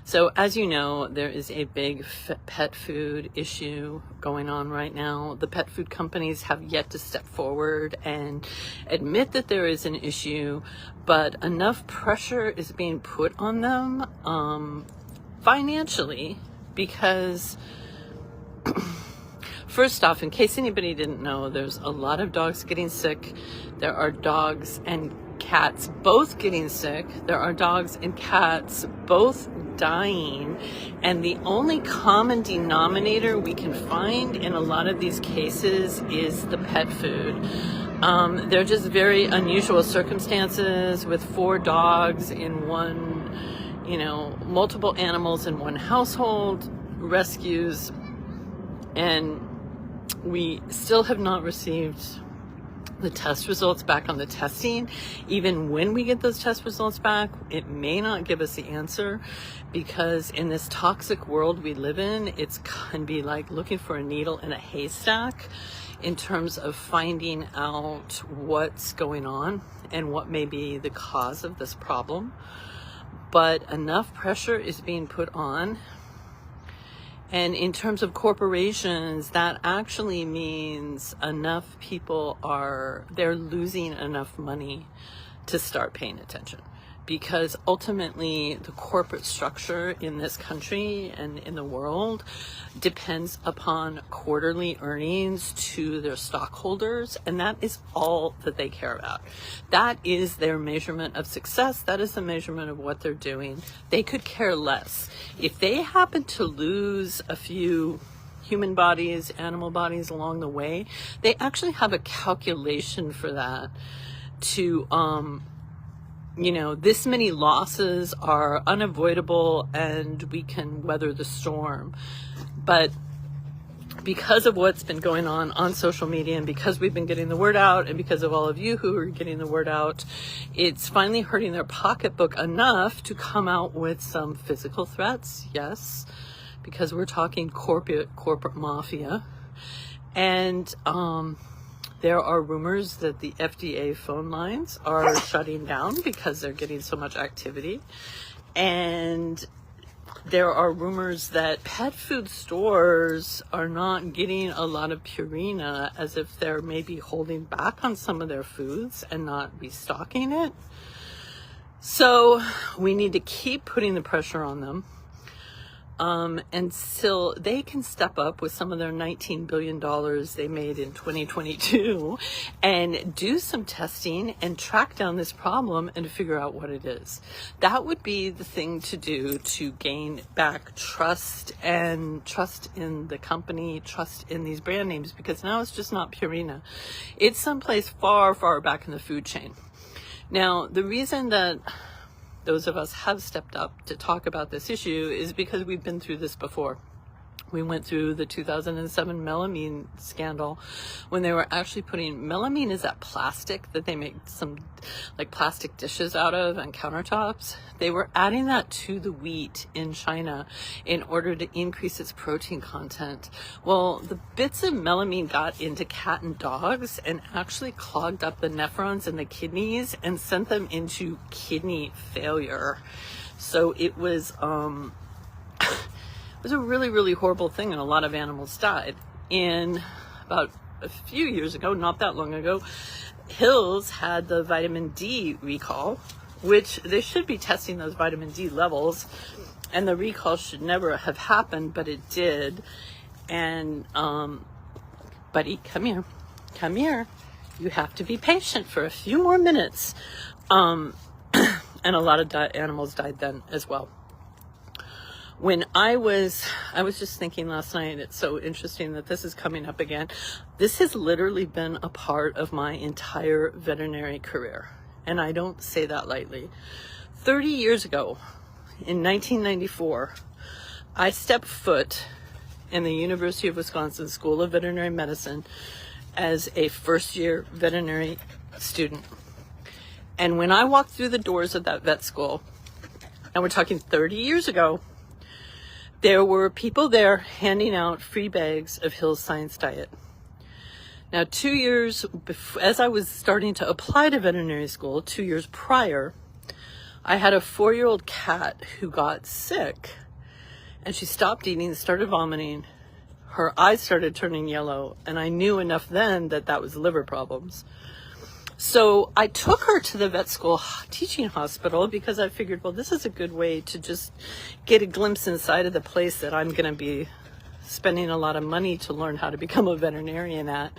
So as you know, there is a big pet food issue going on right now. The pet food companies have yet to step forward and admit that there is an issue, but enough pressure is being put on them financially because first off, in case anybody didn't know, there's a lot of dogs getting sick. There are dogs and cats both getting sick. There are dogs and cats both dying. And the only common denominator we can find in a lot of these cases is the pet food. They're just very unusual circumstances with 4 dogs in one, multiple animals in one household, rescues, and we still have not received the test results back on the testing. Even when we get those test results back, it may not give us the answer, because in this toxic world we live in, it can be like looking for a needle in a haystack in terms of finding out what's going on and what may be the cause of this problem. But enough pressure is being put on. And in terms of corporations, that actually means enough people they're losing enough money to start paying attention. Because ultimately, the corporate structure in this country and in the world depends upon quarterly earnings to their stockholders, and that is all that they care about. That is their measurement of success. That is the measurement of what they're doing. They could care less. If they happen to lose a few human bodies, animal bodies along the way, they actually have a calculation for that to, this many losses are unavoidable and we can weather the storm. But because of what's been going on social media, and because we've been getting the word out, and because of all of you who are getting the word out, it's finally hurting their pocketbook enough to come out with some physical threats. Yes, because we're talking corporate mafia. And there are rumors that the FDA phone lines are shutting down because they're getting so much activity. And there are rumors that pet food stores are not getting a lot of Purina, as if they're maybe holding back on some of their foods and not restocking it. So we need to keep putting the pressure on them until they can step up with some of their $19 billion they made in 2022 and do some testing and track down this problem and figure out what it is. That would be the thing to do to gain back trust in the company, trust in these brand names, because now it's just not Purina. It's someplace far, far back in the food chain. Now, the reason that those of us have stepped up to talk about this issue is because we've been through this before. We went through the 2007 melamine scandal when they were actually putting, melamine is that plastic that they make some like plastic dishes out of and countertops. They were adding that to the wheat in China in order to increase its protein content. Well, the bits of melamine got into cat and dogs and actually clogged up the nephrons in the kidneys and sent them into kidney failure. So it was, it was a really, really horrible thing, and a lot of animals died. And about a few years ago, not that long ago, Hills had the vitamin D recall, which they should be testing those vitamin D levels, and the recall should never have happened, but it did. And buddy, come here, you have to be patient for a few more minutes. And a lot of animals died then as well. When I was just thinking last night, it's so interesting that this is coming up again. This has literally been a part of my entire veterinary career, and I don't say that lightly. 30 years ago, in 1994, I stepped foot in the University of Wisconsin School of Veterinary Medicine as a first-year veterinary student. And when I walked through the doors of that vet school, and we're talking 30 years ago, there were people there handing out free bags of Hill's Science Diet. Now, 2 years before, as I was starting to apply to veterinary school, 2 years prior, I had a 4-year-old cat who got sick, and she stopped eating, started vomiting. Her eyes started turning yellow, and I knew enough then that that was liver problems. So I took her to the vet school teaching hospital because I figured, well, this is a good way to just get a glimpse inside of the place that I'm going to be spending a lot of money to learn how to become a veterinarian at.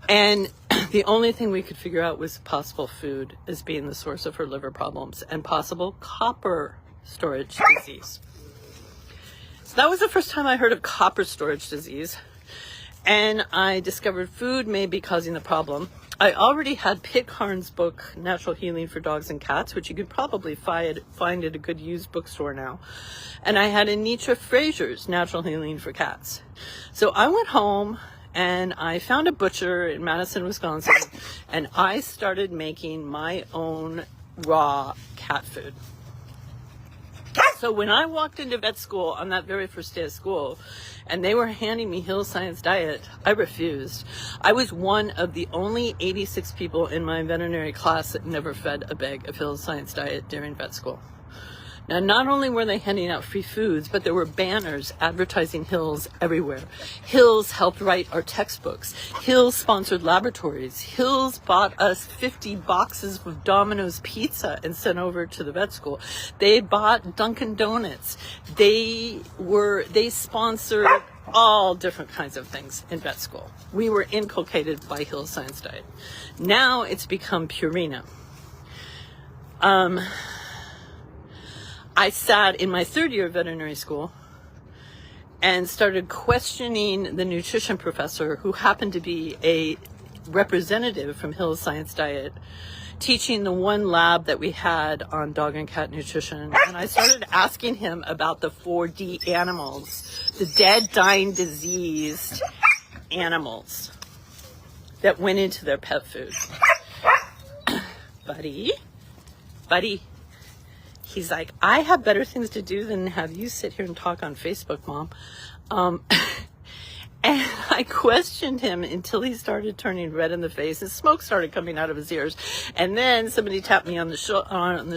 And the only thing we could figure out was possible food as being the source of her liver problems and possible copper storage disease. So that was the first time I heard of copper storage disease. And I discovered food may be causing the problem. I already had Pitt Carnes' book, Natural Healing for Dogs and Cats, which you could probably find at a good used bookstore now. And I had Anitra Fraser's Natural Healing for Cats. So I went home and I found a butcher in Madison, Wisconsin, and I started making my own raw cat food. So when I walked into vet school on that very first day of school, and they were handing me Hill Science Diet, I refused. I was one of the only 86 people in my veterinary class that never fed a bag of Hill Science Diet during vet school. Now, not only were they handing out free foods, but there were banners advertising Hills everywhere. Hills helped write our textbooks. Hills sponsored laboratories. Hills bought us 50 boxes of Domino's pizza and sent over to the vet school. They bought Dunkin' Donuts. They sponsored all different kinds of things in vet school. We were inculcated by Hill Science Diet. Now it's become Purina. I sat in my 3rd year of veterinary school and started questioning the nutrition professor, who happened to be a representative from Hill Science Diet, teaching the one lab that we had on dog and cat nutrition. And I started asking him about the 4D animals, the dead, dying, diseased animals that went into their pet food. Buddy. He's like, I have better things to do than have you sit here and talk on Facebook, Mom. And I questioned him until he started turning red in the face and smoke started coming out of his ears. And then somebody tapped me on the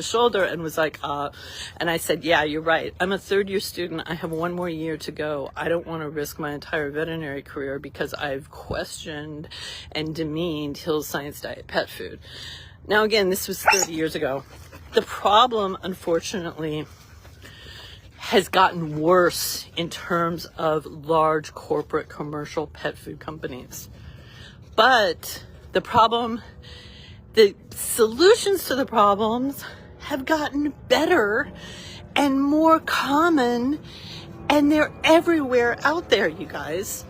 shoulder and was like, and I said, yeah, you're right. I'm a 3rd year student. I have 1 more year to go. I don't want to risk my entire veterinary career because I've questioned and demeaned Hill Science Diet pet food. Now, again, this was 30 years ago. The problem, unfortunately, has gotten worse in terms of large corporate commercial pet food companies. But the solutions to the problems have gotten better and more common, and they're everywhere out there, you guys.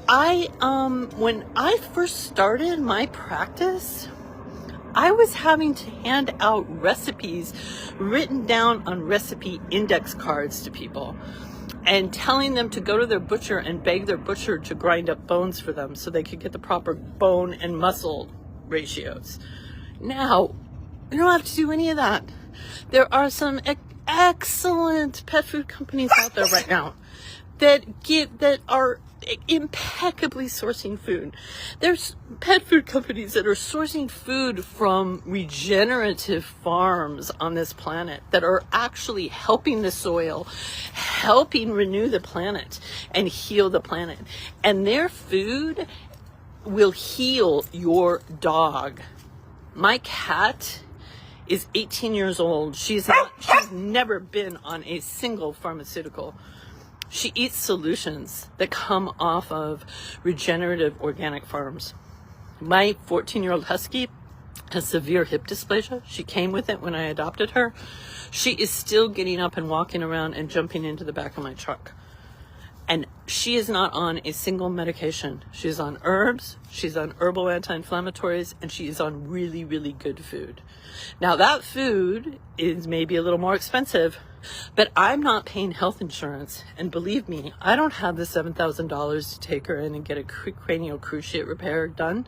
When I first started my practice, I was having to hand out recipes written down on recipe index cards to people and telling them to go to their butcher and beg their butcher to grind up bones for them so they could get the proper bone and muscle ratios. Now, you don't have to do any of that. There are some excellent pet food companies out there right now that are impeccably sourcing food. There's pet food companies that are sourcing food from regenerative farms on this planet that are actually helping the soil, helping renew the planet and heal the planet. And their food will heal your dog. My cat is 18 years old. She's never been on a single pharmaceutical. She eats solutions that come off of regenerative organic farms. My 14-year-old husky has severe hip dysplasia. She came with it when I adopted her. She is still getting up and walking around and jumping into the back of my truck. And she is not on a single medication. She's on herbs, she's on herbal anti-inflammatories, and she is on really, really good food. Now that food is maybe a little more expensive, but I'm not paying health insurance. And believe me, I don't have the $7,000 to take her in and get a cranial cruciate repair done.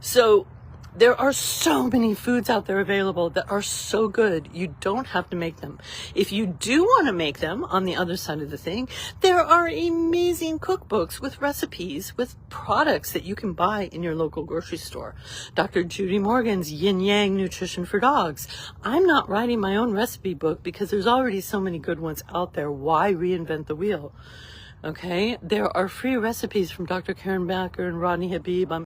So There are so many foods out there available that are so good. You don't have to make them. If you do want to make them, on the other side of the thing, there are amazing cookbooks with recipes, with products that you can buy in your local grocery store. Dr. Judy Morgan's Yin Yang Nutrition for Dogs. I'm not writing my own recipe book because there's already so many good ones out there. Why reinvent the wheel? Okay, there are free recipes from Dr. Karen Backer and Rodney Habib. I'm